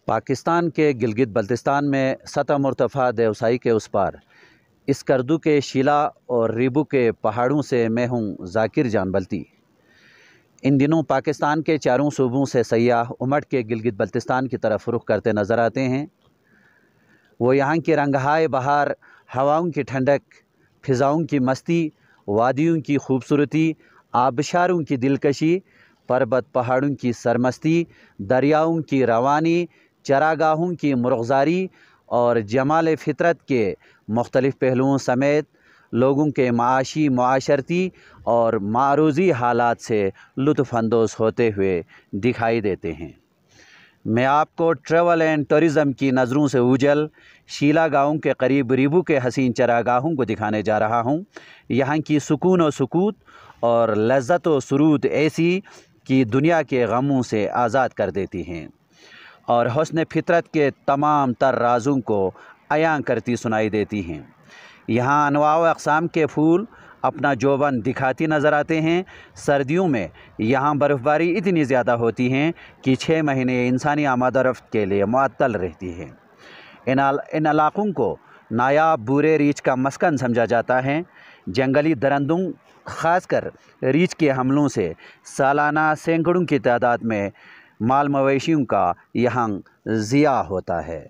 पाकिस्तान के गिलगित बल्तिस्तान में सतह मुर्तफ़ा देवसाई के उस पार स्कर्दू के शीला और रीबू के पहाड़ों से मैं हूँ ज़ाकिर जान बल्ती। इन दिनों पाकिस्तान के चारों सूबों से सयाह उमड़ के गिलगित बल्तिस्तान की तरफ रुख करते नज़र आते हैं। वो यहाँ की रंगहाय बहार, हवाओं की ठंडक, फ़िज़ाओं की मस्ती, वादियों की खूबसूरती, आबशारों की दिलकशी, पर्वत पहाड़ों की सरमस्ती, दरियाओं की रवानी, चरागाहों की मुर्ग़ज़ारी और जमाल फ़ितरत के मुख्तलिफ़ पहलुओं समेत लोगों के माशी, मुआशरती और मारूज़ी हालात से लुत्फ़ अंदोज़ होते हुए दिखाई देते हैं। मैं आपको ट्रैवल एंड टूरिज़म की नज़रों से उजल शीला गाँव के करीब रीबू के हसीन चरागाहों को दिखाने जा रहा हूँ। यहाँ की सुकून व सुकूत और लज़्ज़त व सुरूद ऐसी कि दुनिया के गमों से आज़ाद कर देती हैं और हुस्न फितरत के तमाम तर राज़ों को अयां करती सुनाई देती हैं। यहाँ अनवाअ व अक़साम के फूल अपना जोबन दिखाती नज़र आते हैं। सर्दियों में यहाँ बर्फ़बारी इतनी ज़्यादा होती हैं कि 6 महीने इंसानी आमद-ओ-रफ़्त के लिए मुअत्तल रहती है। इन इलाक़ों को नायाब बूरे रीछ का मस्कन समझा जाता है। जंगली दरंदों ख़ासकर रीछ के हमलों से सालाना सैकड़ों की तादाद में माल मवेशियों का यहाँ ज़िया होता है।